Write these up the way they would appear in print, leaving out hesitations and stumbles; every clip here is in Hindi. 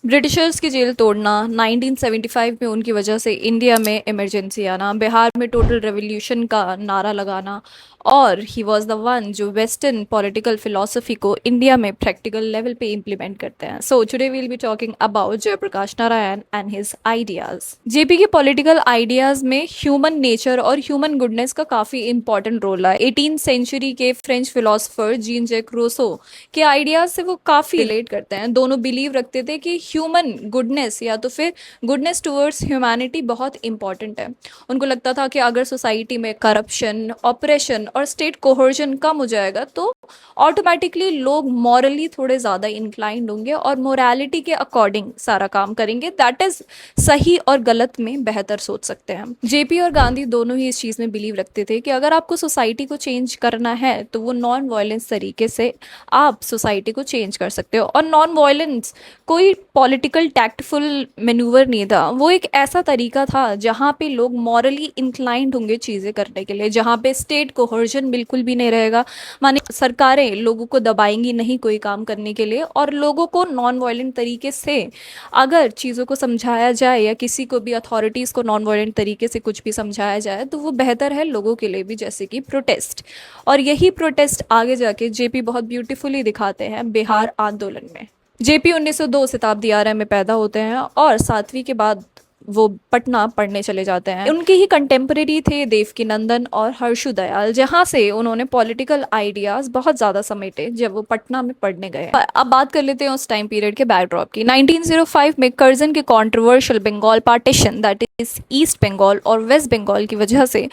ब्रिटिशर्स की जेल तोड़ना, 1975 में उनकी वजह से इंडिया में इमरजेंसी आना, बिहार में टोटल रेवोल्यूशन का नारा लगाना, और ही वॉज द वन जो वेस्टर्न पॉलिटिकल फिलोसफी को इंडिया में प्रैक्टिकल लेवल पे इम्प्लीमेंट करते हैं। So today we'll be talking about Jayaprakash Narayan and his ideas. JP के पॉलिटिकल आइडियाज में ह्यूमन नेचर और ह्यूमन गुडनेस का काफी इंपॉर्टेंट रोल है। 18th सेंचुरी के French philosopher Jean Jacques Rousseau के आइडियाज से वो काफी रिलेट करते हैं। दोनों बिलीव रखते थे कि ह्यूमन गुडनेस या तो फिर गुडनेस टुवर्ड्स ह्यूमैनिटी बहुत इंपॉर्टेंट है। उनको लगता था कि अगर सोसाइटी में करप्शन, ऑपरेशन और स्टेट कोहर्जन कम हो जाएगा तो ऑटोमेटिकली लोग मॉरली थोड़े ज़्यादा इंक्लाइंड होंगे और मोरालिटी के अकॉर्डिंग सारा काम करेंगे। दैट इज़ सही और गलत में बेहतर सोच सकते हैं। जेपी और गांधी दोनों ही इस चीज़ में बिलीव रखते थे कि अगर आपको सोसाइटी को चेंज करना है तो वो नॉन वायलेंस तरीके से आप सोसाइटी को चेंज कर सकते हो। और नॉन वायलेंस कोई पॉलिटिकल टैक्टफुल मैन्यूवर नहीं था, वो एक ऐसा तरीका था जहाँ पे लोग मॉरली इंक्लाइंड होंगे चीज़ें करने के लिए, जहाँ पे स्टेट कोहर्जन बिल्कुल भी नहीं रहेगा। माने सरकारें लोगों को दबाएंगी नहीं कोई काम करने के लिए, और लोगों को नॉन वायलेंट तरीके से अगर चीज़ों को समझाया जाए या किसी को भी अथॉरिटीज़ को नॉन वायलेंट तरीके से कुछ भी समझाया जाए तो वो बेहतर है लोगों के लिए भी, जैसे कि प्रोटेस्ट। और यही प्रोटेस्ट आगे जाके जेपी बहुत ब्यूटीफुली दिखाते हैं बिहार आंदोलन में। जेपी 1902 शताब्दी आरएम में पैदा होते हैं और 7वीं के बाद वो पटना पढ़ने चले जाते हैं। उनके ही कंटेम्परेरी थे देवकीनंदन और हर्षु दयाल, जहाँ से उन्होंने पॉलिटिकल आइडियाज बहुत ज़्यादा समेटे जब वो पटना में पढ़ने गए। अब बात कर लेते हैं उस टाइम पीरियड के बैकड्रॉप की। 1905 में कर्जन के controversial Bengal partition, that is East Bengal और वेस्ट बंगाल की वजह से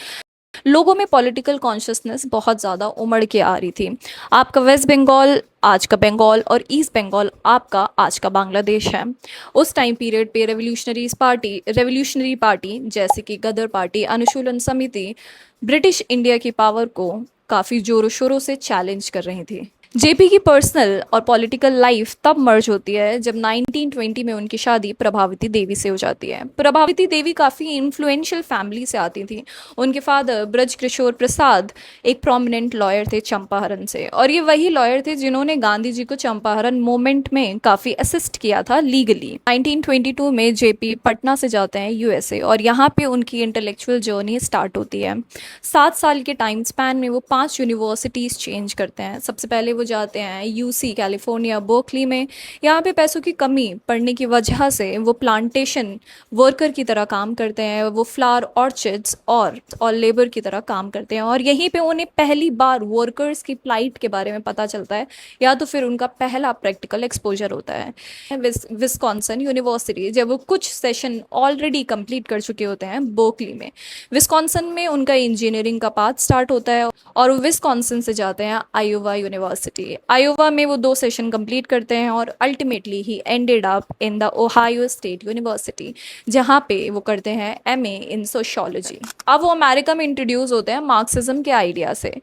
लोगों में पॉलिटिकल कॉन्शियसनेस बहुत ज़्यादा उमड़ के आ रही थी। आपका वेस्ट बंगाल आज का बंगाल और ईस्ट बंगाल आपका आज का बांग्लादेश है। उस टाइम पीरियड पे रेवोल्यूशनरी पार्टी जैसे कि गदर पार्टी, अनुशूलन समिति ब्रिटिश इंडिया की पावर को काफ़ी जोरों शोरों से चैलेंज कर रही थी। जेपी की पर्सनल और पॉलिटिकल लाइफ तब मर्ज होती है जब 1920 में उनकी शादी प्रभावती देवी से हो जाती है। प्रभावती देवी काफ़ी इन्फ्लुएंशियल फैमिली से आती थी। उनके फादर ब्रज किशोर प्रसाद एक प्रोमिनेंट लॉयर थे चंपारण से, और ये वही लॉयर थे जिन्होंने गांधी जी को चंपारण मूवमेंट में काफ़ी असिस्ट किया था लीगली। 1922 में जेपी पटना से जाते हैं यूएसए, और यहाँ पे उनकी इंटेलेक्चुअल जर्नी स्टार्ट होती है। 7 साल के टाइम स्पैन में वो 5 यूनिवर्सिटीज़ चेंज करते हैं। सबसे पहले वो जाते हैं यूसी कैलिफोर्निया बर्कली में। यहाँ पे पैसों की कमी पड़ने की वजह से वो प्लांटेशन वर्कर की तरह काम करते हैं, वो फ्लावर ऑर्चिड्स और लेबर की तरह काम करते हैं, और यहीं पे उन्हें पहली बार वर्कर्स की प्लाइट के बारे में पता चलता है, या तो फिर उनका पहला प्रैक्टिकल एक्सपोजर होता है। विस्कॉन्सन यूनिवर्सिटी, जब वो कुछ सेशन ऑलरेडी कंप्लीट कर चुके होते हैं बर्कली में, विस्कॉन्सन में उनका इंजीनियरिंग का पाथ स्टार्ट होता है, और वो विस्कॉन्सन से जाते हैं आयोवा यूनिवर्सिटी। आयोवा में वो 2 सेशन कंप्लीट करते हैं और ultimately he ended up in the Ohio state university, जहाँ पे वो करते हैं एमए इन सोशियोलॉजी। अब वो अमेरिका में इंट्रोड्यूस होते हैं मार्क्सिज्म के आइडिया से,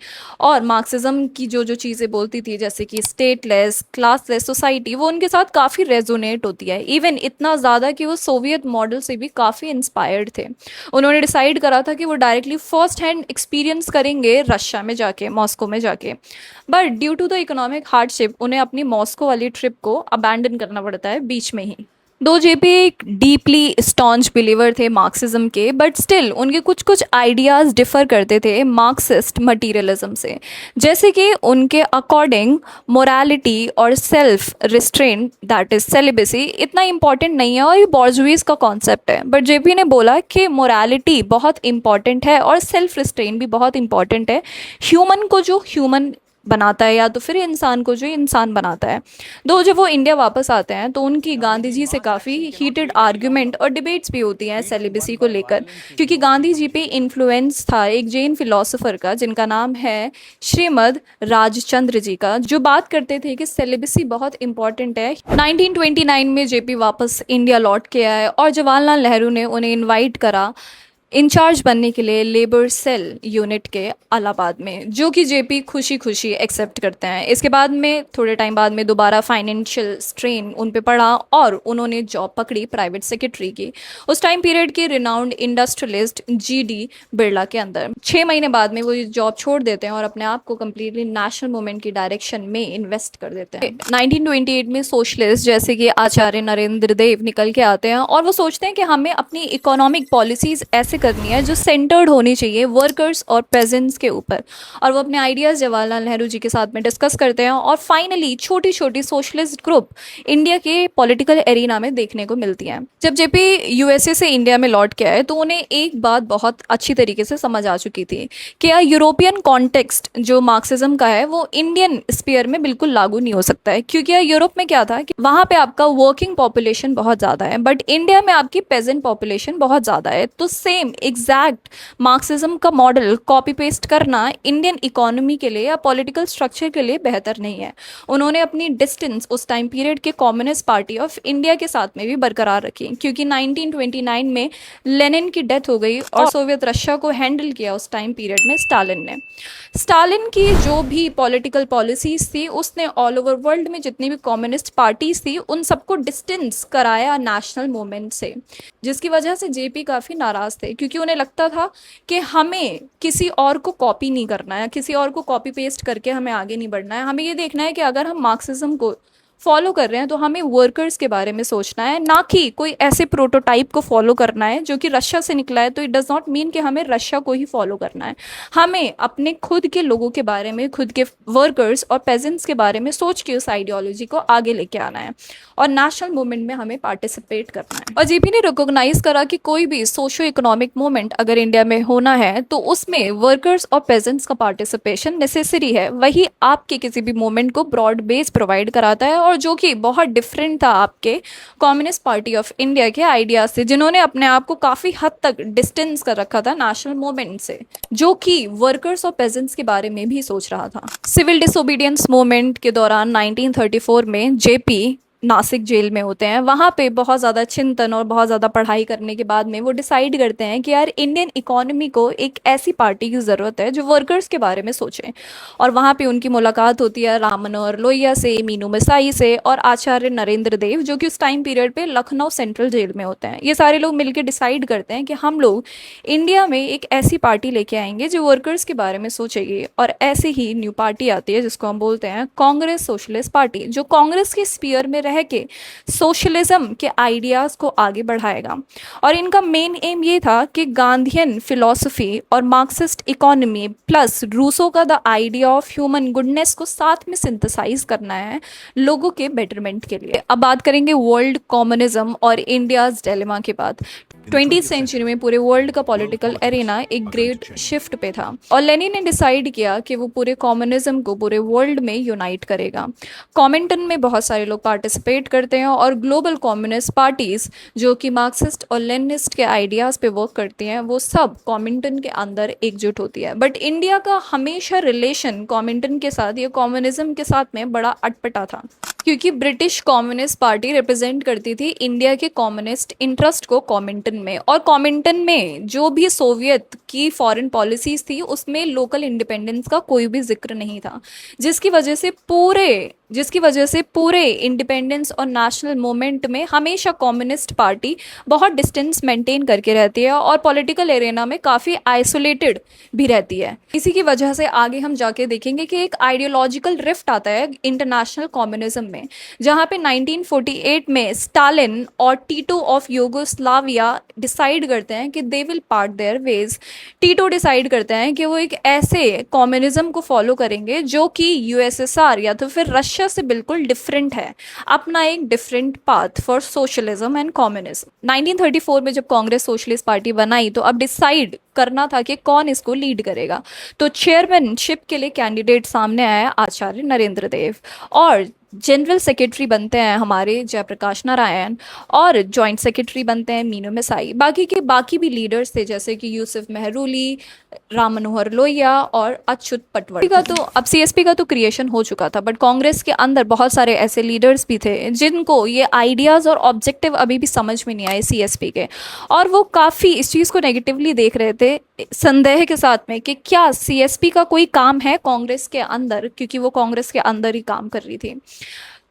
और मार्क्सिज्म की जो जो चीज़ें बोलती थी जैसे कि स्टेटलेस क्लासलेस सोसाइटी, वो उनके साथ काफ़ी रेजोनेट होती है। इवन इतना ज़्यादा कि वो सोवियत मॉडल से भी काफ़ी इंस्पायर्ड थे। उन्होंने डिसाइड करा था कि वो डायरेक्टली फर्स्ट हैंड एक्सपीरियंस करेंगे रशिया में जाके, मॉस्को में जाके, but due to the economic hardship उन्हें अपनी मॉस्को वाली ट्रिप को अबैंडन करना पड़ता है बीच में ही। दो जेपी एक डीपली स्टॉन्च बिलीवर थे मार्क्सिज्म के, बट स्टिल उनके कुछ कुछ आइडियाज़ डिफ़र करते थे मार्क्सिस्ट मटीरियलिज्म से। जैसे कि उनके अकॉर्डिंग मोरालिटी और self restraint, that is celibacy, इतना इंपॉर्टेंट नहीं है और ये बॉर्जुइज का कॉन्सेप्ट है। बट जेपी ने बोला कि मोरालिटी बहुत इंपॉर्टेंट है और सेल्फ रिस्ट्रेंट भी बहुत इंपॉर्टेंट है, ह्यूमन को जो ह्यूमन बनाता है या तो फिर इंसान को जो इंसान बनाता है। दो जब वो इंडिया वापस आते हैं तो उनकी गांधी जी से काफ़ी हीटेड आर्ग्यूमेंट और डिबेट्स भी होती हैं सेलिबेसी को लेकर, क्योंकि गांधी जी पे इन्फ्लुएंस था एक जैन फिलोसोफर का जिनका नाम है श्रीमद राजचंद्र जी का, जो बात करते थे कि सेलिबेसी बहुत इंपॉर्टेंट है। 1929 में जेपी वापस इंडिया लौट के आए और जवाहरलाल नेहरू ने उन्हें इन्वाइट करा इंचार्ज बनने के लिए लेबर सेल यूनिट के इलाहाबाद में, जो कि जेपी खुशी खुशी एक्सेप्ट करते हैं। इसके बाद में थोड़े टाइम बाद में दोबारा फाइनेंशियल स्ट्रेन उन पे पड़ा और उन्होंने जॉब पकड़ी प्राइवेट सेक्रेटरी की, उस टाइम पीरियड के रिनाउंड इंडस्ट्रियलिस्ट जीडी बिरला के अंदर। 6 महीने बाद में वो जॉब छोड़ देते हैं और अपने आप को कम्प्लीटली नेशनल मूवमेंट की डायरेक्शन में इन्वेस्ट कर देते हैं। 1928 में सोशलिस्ट जैसे कि आचार्य नरेंद्र देव निकल के आते हैं और वो सोचते हैं कि हमें अपनी इकोनॉमिक पॉलिसीज ऐसे करनी है जो सेंटर्ड होनी चाहिए वर्कर्स और पेजेंट्स के ऊपर, और वो अपने आइडियाज़ जवाहरलाल नेहरू जी के साथ में डिस्कस करते हैं और फाइनली छोटी छोटी सोशलिस्ट ग्रुप इंडिया के पॉलिटिकल एरिना में देखने को मिलती हैं। जब जेपी यूएसए से इंडिया में लौट के आए तो उन्हें एक बात बहुत अच्छी तरीके से समझ आ चुकी थी कि यूरोपियन कॉन्टेक्स्ट जो मार्क्सिज्म का है वो इंडियन स्पीयर में बिल्कुल लागू नहीं हो सकता है, क्योंकि यूरोप में क्या था कि वहाँ पे आपका वर्किंग पॉपुलेशन बहुत ज़्यादा है, बट इंडिया में आपकी पेजेंट पॉपुलेशन बहुत ज़्यादा है। तो सेम एग्जैक्ट मार्क्सिज्म का मॉडल कॉपी पेस्ट करना इंडियन इकोनॉमी के लिए या पॉलिटिकल स्ट्रक्चर के लिए बेहतर नहीं है। उन्होंने अपनी डिस्टेंस उस टाइम पीरियड के कम्युनिस्ट पार्टी ऑफ इंडिया के साथ में भी बरकरार रखी, क्योंकि 1929 में लेनिन की डेथ हो गई और सोवियत रशिया को हैंडल किया उस टाइम पीरियड में स्टालिन ने। स्टालिन की जो भी पॉलिटिकल पॉलिसीज थी उसने ऑल ओवर वर्ल्ड में जितनी भी कम्युनिस्ट पार्टीज थी उन सबको डिस्टेंस कराया नेशनल मूवमेंट से, जिसकी वजह से जेपी काफ़ी नाराज़ थे, क्योंकि उन्हें लगता था कि हमें किसी और को कॉपी नहीं करना है, किसी और को कॉपी पेस्ट करके हमें आगे नहीं बढ़ना है। हमें ये देखना है कि अगर हम मार्क्सिज्म को फॉलो कर रहे हैं तो हमें वर्कर्स के बारे में सोचना है, ना कि कोई ऐसे प्रोटोटाइप को फॉलो करना है जो कि रशिया से निकला है। तो इट डज नॉट मीन कि हमें रशिया को ही फॉलो करना है, हमें अपने खुद के लोगों के बारे में, खुद के वर्कर्स और पेजेंट्स के बारे में सोच के उस आइडियोलॉजी को आगे लेके आना है और नेशनल मूवमेंट में हमें पार्टिसिपेट करना है। और जेपी ने रिकॉग्नाइज करा कि कोई भी सोशो इकोनॉमिक मूवमेंट अगर इंडिया में होना है तो उसमें वर्कर्स और पेजेंट्स का पार्टिसिपेशन नेसेसरी है। वही आपके किसी भी मूवमेंट को ब्रॉड बेस प्रोवाइड कराता है, और जो कि बहुत डिफरेंट था आपके कम्युनिस्ट पार्टी ऑफ इंडिया के आइडियाज से, जिन्होंने अपने आप को काफ़ी हद तक डिस्टेंस कर रखा था नेशनल मूवमेंट से, जो कि वर्कर्स और पेजेंट्स के बारे में भी सोच रहा था। सिविल डिसोबीडियंस मूवमेंट के दौरान 1934 में जेपी नासिक जेल में होते हैं। वहाँ पे बहुत ज़्यादा चिंतन और बहुत ज़्यादा पढ़ाई करने के बाद में वो डिसाइड करते हैं कि यार इंडियन इकोनॉमी को एक ऐसी पार्टी की ज़रूरत है जो वर्कर्स के बारे में सोचें। और वहाँ पे उनकी मुलाकात होती है राम मनोहर लोहिया से, मीनू मिसाई से और आचार्य नरेंद्र देव, जो कि उस टाइम पीरियड पे लखनऊ सेंट्रल जेल में होते हैं। ये सारे लोग मिलकर डिसाइड करते हैं कि हम लोग इंडिया में एक ऐसी पार्टी लेके आएंगे जो वर्कर्स के बारे में सोचेगी, और ऐसे ही न्यू पार्टी आती है जिसको हम बोलते हैं कांग्रेस सोशलिस्ट पार्टी, जो कांग्रेस के स्पीयर में रह के सोशलिज्म के आइडियाज को आगे बढ़ाएगा। और इनका मेन एम ये था कि गांधीयन फिलॉसफी और मार्क्सिस्ट इकोनॉमी प्लस रूसो का the idea of human goodness को साथ में सिंथेसाइज करना है लोगों के बेटरमेंट के लिए। अब बात करेंगे वर्ल्ड कम्युनिज्म और इंडियाज डिलेमा के बाद। 20th सेंचुरी में पूरे वर्ल्ड का पॉलिटिकल एरिना एक ग्रेट शिफ्ट पे था और लेनिन ने डिसाइड किया कि वो पूरे कम्युनिज्म को पूरे वर्ल्ड में यूनाइट करेगा। कॉमिंटन में बहुत सारे लोग पार्टिसिपेट करते हैं और ग्लोबल कम्युनिस्ट पार्टीज जो कि मार्क्सिस्ट और लेनिनिस्ट के आइडियाज़ पे वर्क करती हैं वो सब कॉमिंटन के अंदर एकजुट होती है। बट इंडिया का हमेशा रिलेशन कॉमिंटन के साथ या कम्युनिज्म के साथ में बड़ा अटपटा था, क्योंकि ब्रिटिश कम्युनिस्ट पार्टी रिप्रेजेंट करती थी इंडिया के कम्युनिस्ट इंटरेस्ट को कॉमिंटन में, और कॉमिंटन में जो भी सोवियत की फॉरेन पॉलिसीज थी उसमें लोकल इंडिपेंडेंस का कोई भी जिक्र नहीं था, जिसकी वजह से पूरे इंडिपेंडेंस और नेशनल मूवमेंट में हमेशा कम्युनिस्ट पार्टी बहुत डिस्टेंस मेंटेन करके रहती है और पॉलिटिकल एरिना में काफ़ी आइसोलेटेड भी रहती है। इसी की वजह से आगे हम जाके देखेंगे कि एक आइडियोलॉजिकल रिफ्ट आता है इंटरनेशनल कम्युनिज्म में, जहाँ पे 1948 में स्टालिन और टीटो ऑफ यूगोस्लाविया डिसाइड करते हैं कि they will part their ways. Tito decide करते हैं कि वो एक ऐसे कम्युनिज्म को फॉलो करेंगे जो कि यूएसएसआर या तो फिर रशिया से बिल्कुल डिफरेंट है, अपना एक different path for socialism and communism. 1934 में जब कांग्रेस सोशलिस्ट पार्टी बनाई तो अब डिसाइड करना था कि कौन इसको लीड करेगा। तो चेयरमैनशिप के लिए कैंडिडेट सामने आया आचार्य नरेंद्र देव, और जनरल सेक्रेटरी बनते हैं हमारे जयप्रकाश नारायण, और जॉइंट सेक्रेटरी बनते हैं मीनू मिसाई। बाकी भी लीडर्स थे जैसे कि यूसुफ मेहरूली, राम मनोहर लोहिया और अच्युत पटवर्धन का तो अब सीएसपी का तो क्रिएशन हो चुका था, बट कांग्रेस के अंदर बहुत सारे ऐसे लीडर्स भी थे जिनको ये आइडियाज़ और ऑब्जेक्टिव अभी भी समझ में नहीं आए सीएसपी के, और वो काफ़ी इस चीज़ को नेगेटिवली देख रहे थे, संदेह के साथ में कि क्या सीएसपी का कोई काम है कांग्रेस के अंदर, क्योंकि वो कांग्रेस के अंदर ही काम कर रही थी।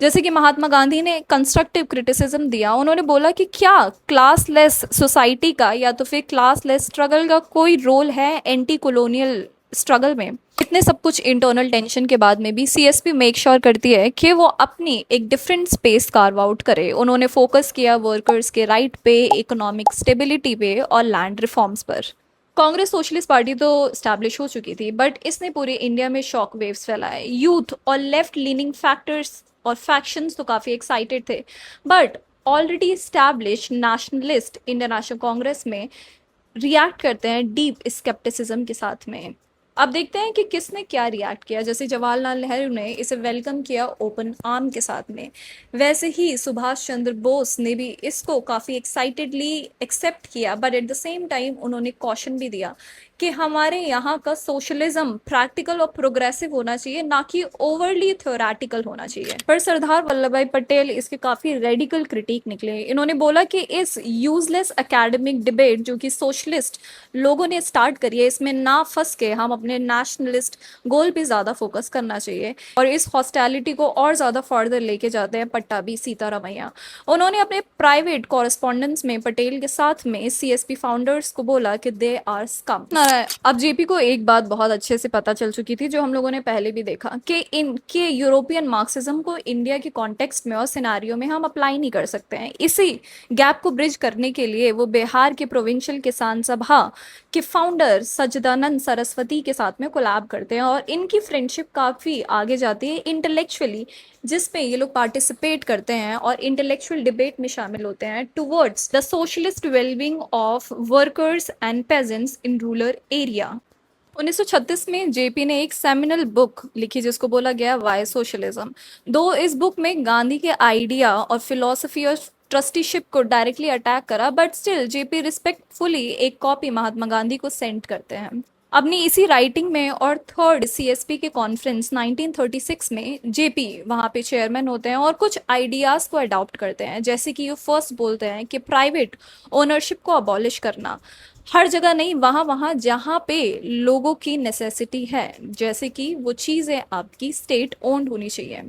जैसे कि महात्मा गांधी ने कंस्ट्रक्टिव क्रिटिसिज्म दिया, उन्होंने बोला कि क्या क्लासलेस सोसाइटी का या तो फिर क्लासलेस स्ट्रगल का कोई रोल है एंटी कॉलोनियल स्ट्रगल में। इतने सब कुछ इंटरनल टेंशन के बाद में भी सीएसपी मेक श्योर करती है कि वो अपनी एक डिफरेंट स्पेस कार्व आउट करे। उन्होंने फोकस किया वर्कर्स के राइट पे, इकोनॉमिक स्टेबिलिटी पे और लैंड रिफॉर्म्स पर। कांग्रेस सोशलिस्ट पार्टी तो स्टैब्लिश हो चुकी थी, बट इसने पूरे इंडिया में शॉक वेव्स फैलाए। यूथ और लेफ्ट लीनिंग फैक्टर्स और फैक्शंस तो काफ़ी एक्साइटेड थे, but already establish nationalist Indian national Congress में रिएक्ट करते हैं डीप स्केप्टिसिज्म के साथ में। अब देखते हैं कि किसने क्या रिएक्ट किया। जैसे जवाहरलाल नेहरू ने इसे वेलकम किया ओपन आर्म के साथ में, वैसे ही सुभाष चंद्र बोस ने भी इसको काफ़ी एक्साइटेडली एक्सेप्ट किया, but at the same time उन्होंने कॉशन भी दिया कि हमारे यहाँ का सोशलिज्म प्रैक्टिकल और प्रोग्रेसिव होना चाहिए, ना कि ओवरली थ्योरेटिकल होना चाहिए। पर सरदार वल्लभ भाई पटेल इसके काफ़ी रेडिकल क्रिटिक निकले। इन्होंने बोला कि इस यूजलेस एकेडमिक डिबेट जो कि सोशलिस्ट लोगों ने स्टार्ट करी है, इसमें ना फंस के हम अपने नेशनलिस्ट गोल पे ज़्यादा फोकस करना चाहिए, और इस हॉस्टैलिटी को और ज़्यादा फर्दर लेके जाते हैं पट्टाभी सीतारामैया। उन्होंने अपने प्राइवेट कॉरेस्पॉन्डेंस में पटेल के साथ में सीएसपी फाउंडर्स को बोला कि दे आर स्कम। अब जेपी को एक बात बहुत अच्छे से पता चल चुकी थी, जो हम लोगों ने पहले भी देखा, कि इनके यूरोपियन मार्क्सिज्म को इंडिया के कॉन्टेक्स्ट में और सिनारियो में हम अप्लाई नहीं कर सकते हैं। इसी गैप को ब्रिज करने के लिए वो बिहार के प्रोविंशियल किसान सभा के फाउंडर सच्चिदानंद सरस्वती के साथ में कोलैब करते हैं, और इनकी फ्रेंडशिप काफ़ी आगे जाती है इंटेलेक्चुअली, जिसमें ये लोग पार्टिसिपेट करते हैं और इंटेलेक्चुअल डिबेट में शामिल होते हैं towards the socialist wellbeing of workers and pageants in rural area. 1936 में जेपी ने एक सेमिनल बुक लिखी जिसको बोला गया वाई सोशलिज्म। दो इस बुक में गांधी के आइडिया और फिलॉसफी और ट्रस्टीशिप को डायरेक्टली अटैक करा, बट स्टिल जेपी रिस्पेक्टफुली एक कॉपी महात्मा गांधी को सेंड करते हैं अपनी इसी राइटिंग में। और थर्ड सीएसपी के कॉन्फ्रेंस 1936 में जेपी वहाँ पे चेयरमैन होते हैं और कुछ आइडियाज़ को अडॉप्ट करते हैं, जैसे कि ये फर्स्ट बोलते हैं कि प्राइवेट ओनरशिप को अबॉलिश करना, हर जगह नहीं, वहाँ वहाँ जहाँ पे लोगों की नेसेसिटी है, जैसे कि वो चीज़ें आपकी स्टेट ओन्ड होनी चाहिए।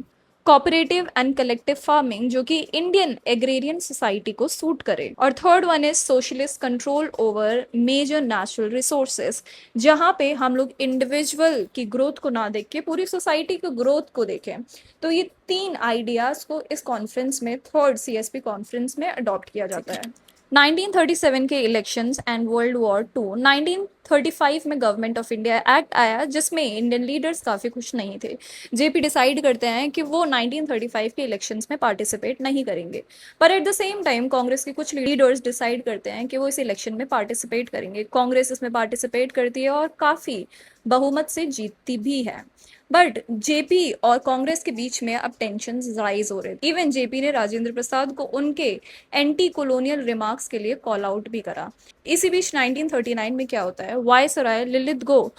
कोऑपरेटिव एंड कलेक्टिव फार्मिंग जो कि इंडियन एग्रेरियन सोसाइटी को सूट करे। और third one is socialist control over major natural resources, जहाँ पे हम लोग इंडिविजुअल की ग्रोथ को ना देख के पूरी सोसाइटी की ग्रोथ को देखें। तो ये तीन आइडियाज़ को इस कॉन्फ्रेंस में, थर्ड सीएसपी कॉन्फ्रेंस में अडॉप्ट किया जाता है। 1937 के elections and world war two. 1935 में गवर्नमेंट ऑफ इंडिया एक्ट आया जिसमें इंडियन लीडर्स काफ़ी खुश नहीं थे। जेपी डिसाइड करते हैं कि वो 1935 के इलेक्शंस में पार्टिसिपेट नहीं करेंगे, पर at the same time Congress के कुछ लीडर्स डिसाइड करते हैं कि वो इस इलेक्शन में पार्टिसिपेट करेंगे। कांग्रेस इसमें पार्टिसिपेट करती है और काफ़ी बहुमत से जीतती भी है, बट जेपी और कांग्रेस के बीच में अब टेंशन राइज हो रहे थे। इवन जेपी ने राजेंद्र प्रसाद को उनके एंटी कॉलोनियल रिमार्क्स के लिए कॉल आउट भी करा। इसी बीच 1939 में क्या होता है, वायसराय ललित गो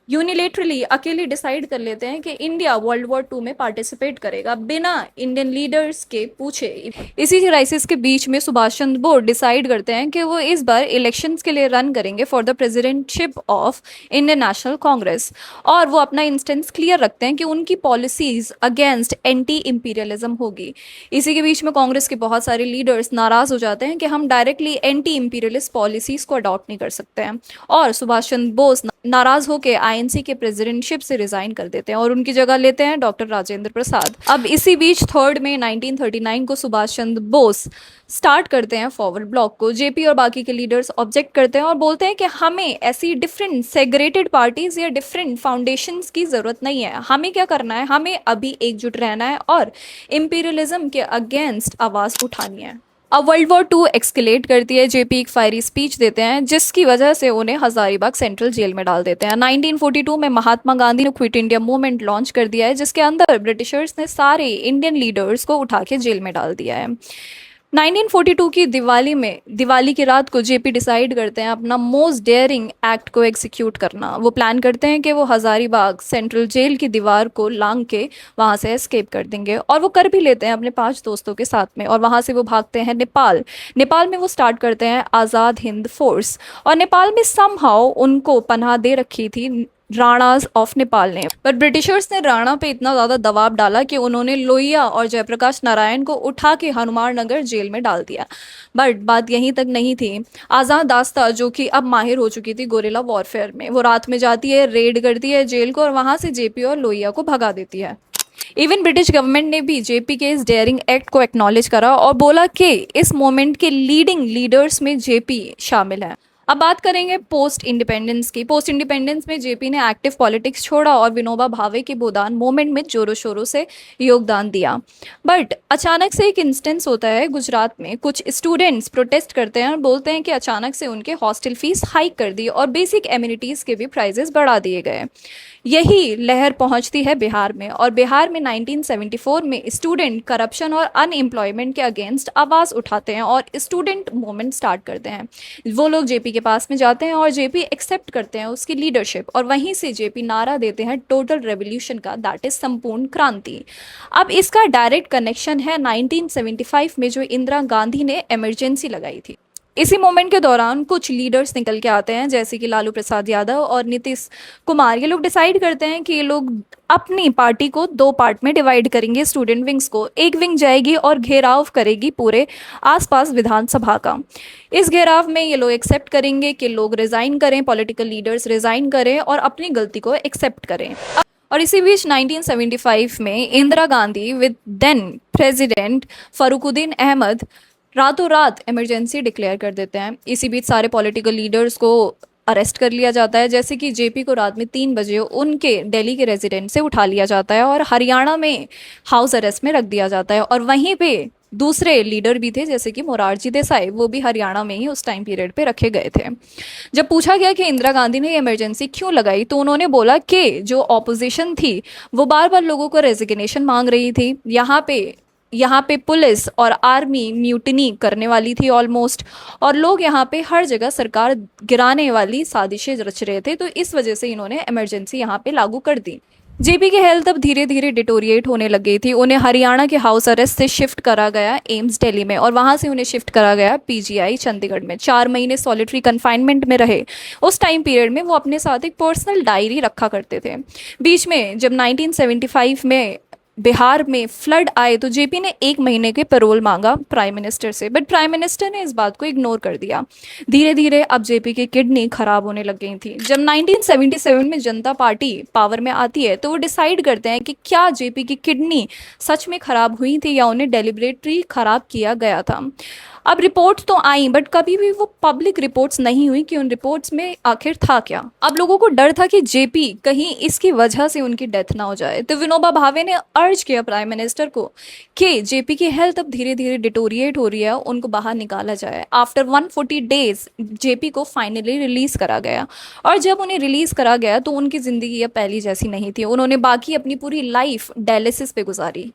यूनिलेटरली अकेले डिसाइड कर लेते हैं कि इंडिया वर्ल्ड वॉर 2 में पार्टिसिपेट करेगा बिना इंडियन लीडर्स के पूछे। इसी क्राइसिस के बीच में सुभाष चंद्र बोस डिसाइड करते हैं कि वो इस बार इलेक्शंस के लिए रन करेंगे for the presidentship of Indian national Congress, और वो अपना इंस्टेंस क्लियर रखते हैं कि उनकी पॉलिसीज अगेंस्ट एंटी इंपीरियलिज्म होगी। इसी के बीच में कांग्रेस के बहुत सारे लीडर्स नाराज हो जाते हैं कि हम डायरेक्टली एंटी इंपीरियलिस्ट पॉलिसीज को अडॉप्ट नहीं कर सकते हैं, और सुभाष चंद्र बोस नाराज होकर आईएनसी के प्रेसिडेंटशिप से रिजाइन कर देते हैं और उनकी जगह लेते हैं डॉक्टर राजेंद्र प्रसाद। अब इसी बीच 3 मई 1939 को सुभाष चंद्र बोस स्टार्ट करते हैं फॉरवर्ड ब्लॉक को। जेपी और बाकी के लीडर्स ऑब्जेक्ट करते हैं और बोलते हैं कि हमें ऐसी डिफरेंट सेग्रेटेड पार्टीज या डिफरेंट फाउंडेशंस की ज़रूरत नहीं है। हमें क्या करना है, हमें अभी एकजुट रहना है और इंपीरियलिज्म के अगेंस्ट आवाज़ उठानी है। अब वर्ल्ड वॉर टू एक्सकेलेट करती है, जेपी एक फायरी स्पीच देते हैं जिसकी वजह से उन्हें हजारीबाग सेंट्रल जेल में डाल देते हैं। 1942 में महात्मा गांधी ने क्विट इंडिया मूवमेंट लॉन्च कर दिया है जिसके अंदर ब्रिटिशर्स ने सारे इंडियन लीडर्स को उठा के जेल में डाल दिया है। 1942 की दिवाली की रात को जेपी डिसाइड करते हैं अपना मोस्ट डेयरिंग एक्ट को एग्जीक्यूट करना। वो प्लान करते हैं कि वो हजारीबाग सेंट्रल जेल की दीवार को लांग के वहाँ से एस्केप कर देंगे, और वो कर भी लेते हैं अपने 5 दोस्तों के साथ में। और वहाँ से वो भागते हैं नेपाल में वो स्टार्ट करते हैं आज़ाद हिंद फोर्स, और नेपाल में समहाउ उनको पनाह दे रखी थी राणाज ऑफ नेपाल ने। पर ब्रिटिशर्स ने राणा पे इतना ज़्यादा दबाव डाला कि उन्होंने लोहिया और जयप्रकाश नारायण को उठा के हनुमान नगर जेल में डाल दिया। बट बात यहीं तक नहीं थी। आज़ाद दास्ता जो कि अब माहिर हो चुकी थी गोरिल्ला वॉरफेयर में, वो रात में जाती है, रेड करती है जेल को और वहाँ से जेपी और लोहिया को भगा देती है। इवन ब्रिटिश गवर्नमेंट ने भी जेपी के इस डेयरिंग एक्ट को एक्नॉलेज करा और बोला कि इस मोमेंट के लीडिंग लीडर्स में जेपी शामिल है। अब बात करेंगे पोस्ट इंडिपेंडेंस की। पोस्ट इंडिपेंडेंस में जेपी ने एक्टिव पॉलिटिक्स छोड़ा और विनोबा भावे के बोदान मूवमेंट में जोरों शोरों से योगदान दिया। बट अचानक से एक इंस्टेंस होता है गुजरात में, कुछ स्टूडेंट्स प्रोटेस्ट करते हैं और बोलते हैं कि अचानक से उनके हॉस्टल फीस हाइक कर दी और बेसिक एमिनिटीज़ के भी प्राइजेस बढ़ा दिए गए। यही लहर पहुंचती है बिहार में, और बिहार में 1974 में स्टूडेंट करप्शन और अनएम्प्लॉयमेंट के अगेंस्ट आवाज़ उठाते हैं और स्टूडेंट मूवमेंट स्टार्ट करते हैं। वो लोग जेपी के पास में जाते हैं और जेपी एक्सेप्ट करते हैं उसकी लीडरशिप, और वहीं से जेपी नारा देते हैं टोटल रेवोल्यूशन का, दैट इज संपूर्ण क्रांति। अब इसका डायरेक्ट कनेक्शन है 1975 में जो इंदिरा गांधी ने इमरजेंसी लगाई थी। इसी मोमेंट के दौरान कुछ लीडर्स निकल के आते हैं जैसे कि लालू प्रसाद यादव और नीतीश कुमार। ये लोग डिसाइड करते हैं कि ये लोग अपनी पार्टी को 2 पार्ट में डिवाइड करेंगे। स्टूडेंट विंग्स को एक विंग जाएगी और घेराव करेगी पूरे आसपास विधानसभा का। इस घेराव में ये लोग एक्सेप्ट करेंगे कि लोग रिज़ाइन करें, पॉलिटिकल लीडर्स रिज़ाइन करें और अपनी गलती को एक्सेप्ट करें। और इसी बीच 1975 में Indira Gandhi with then president Fakhruddin Ahmed रातों रात इमरजेंसी डिक्लेयर कर देते हैं। इसी बीच सारे पॉलिटिकल लीडर्स को अरेस्ट कर लिया जाता है, जैसे कि जेपी को रात में 3 बजे उनके दिल्ली के रेजिडेंट से उठा लिया जाता है और हरियाणा में हाउस अरेस्ट में रख दिया जाता है। और वहीं पे दूसरे लीडर भी थे जैसे कि मोरारजी देसाई, वो भी हरियाणा में ही उस टाइम पीरियड पे रखे गए थे। जब पूछा गया कि इंदिरा गांधी ने इमरजेंसी क्यों लगाई तो उन्होंने बोला कि जो ऑपोजिशन थी वो बार बार लोगों को रेजिग्नेशन मांग रही थी। यहाँ पे पुलिस और आर्मी म्यूटिनी करने वाली थी ऑलमोस्ट, और लोग यहाँ पे हर जगह सरकार गिराने वाली साजिशें रच रहे थे। तो इस वजह से इन्होंने इमरजेंसी यहाँ पे लागू कर दी। जेपी की हेल्थ अब धीरे धीरे डिटोरिएट होने लग गई थी। उन्हें हरियाणा के हाउस अरेस्ट से शिफ्ट करा गया एम्स दिल्ली में, और वहाँ से उन्हें शिफ्ट करा गया पीजीआई चंडीगढ़ में। 4 महीने सॉलिटरी कन्फाइनमेंट में रहे। उस टाइम पीरियड में वो अपने साथ एक पर्सनल डायरी रखा करते थे। बीच में जब 1975 में बिहार में फ्लड आए तो जेपी ने 1 महीने के पैरोल मांगा प्राइम मिनिस्टर से, बट प्राइम मिनिस्टर ने इस बात को इग्नोर कर दिया। धीरे धीरे अब जेपी की किडनी खराब होने लग गई थी। जब 1977 में जनता पार्टी पावर में आती है तो वो डिसाइड करते हैं कि क्या जेपी की किडनी सच में खराब हुई थी या उन्हें डेलिबरेटली खराब किया गया था। अब रिपोर्ट्स तो आई बट कभी भी वो पब्लिक रिपोर्ट्स नहीं हुई कि उन रिपोर्ट्स में आखिर था क्या। अब लोगों को डर था कि जेपी कहीं इसकी वजह से उनकी डेथ ना हो जाए, तो विनोबा भावे ने अर्ज किया प्राइम मिनिस्टर को कि जेपी की हेल्थ अब धीरे धीरे डिटोरिएट हो रही है, उनको बाहर निकाला जाए। आफ्टर 140 डेज जेपी को फाइनली रिलीज करा गया, और जब उन्हें रिलीज करा गया तो उनकी ज़िंदगी अब पहली जैसी नहीं थी। उन्होंने बाकी अपनी पूरी लाइफ डायलिसिस पे गुजारी।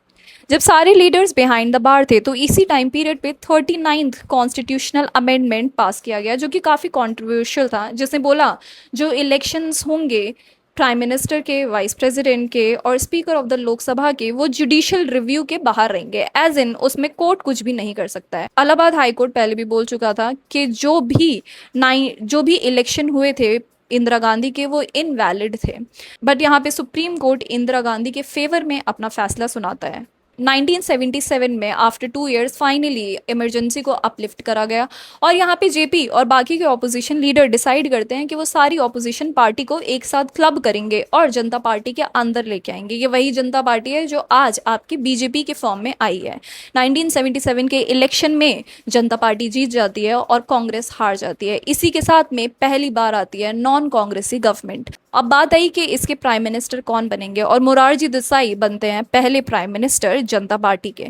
जब सारे लीडर्स बिहाइंड द बार थे तो इसी टाइम पीरियड पे 39th कॉन्स्टिट्यूशनल अमेंडमेंट पास किया गया जो कि काफ़ी कंट्रोवर्शियल था, जिसने बोला जो इलेक्शंस होंगे प्राइम मिनिस्टर के, वाइस प्रेसिडेंट के और स्पीकर ऑफ द लोकसभा के, वो जुडिशियल रिव्यू के बाहर रहेंगे, एज इन उसमें कोर्ट कुछ भी नहीं कर सकता है। इलाहाबाद हाई कोर्ट पहले भी बोल चुका था कि जो भी इलेक्शन हुए थे इंदिरा गांधी के वो इनवैलिड थे, बट यहाँ पे सुप्रीम कोर्ट इंदिरा गांधी के फेवर में अपना फैसला सुनाता है। 1977 में आफ्टर 2 years फाइनली इमरजेंसी को अपलिफ्ट करा गया, और यहाँ पे जेपी और बाकी के ऑपोजिशन लीडर डिसाइड करते हैं कि वो सारी ऑपोजिशन पार्टी को एक साथ क्लब करेंगे और जनता पार्टी के अंदर लेके आएंगे। ये वही जनता पार्टी है जो आज आपकी बीजेपी के फॉर्म में आई है। 1977 के इलेक्शन में जनता पार्टी जीत जाती है और कांग्रेस हार जाती है। इसी के साथ में पहली बार आती है नॉन कांग्रेसी गवर्नमेंट। अब बात आई कि इसके प्राइम मिनिस्टर कौन बनेंगे, और मोरारजी देसाई बनते हैं पहले प्राइम मिनिस्टर जनता पार्टी के।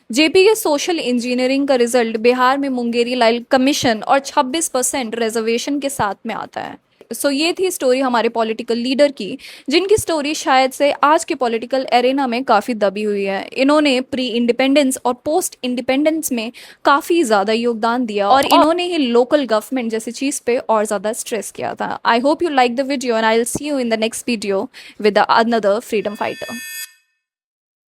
जेपी के सोशल इंजीनियरिंग का रिजल्ट बिहार में मुंगेरी लाल कमीशन और 26% रिजर्वेशन के साथ में आता है। सो ये थी स्टोरी हमारे पॉलिटिकल लीडर की, जिनकी स्टोरी शायद से आज के पॉलिटिकल एरेना में काफ़ी दबी हुई है। इन्होंने प्री इंडिपेंडेंस और पोस्ट इंडिपेंडेंस में काफ़ी ज़्यादा योगदान दिया और इन्होंने ही लोकल गवर्नमेंट जैसी चीज़ पे और ज़्यादा स्ट्रेस किया था। I hope you like the video and I will see you in the next video with another freedom fighter.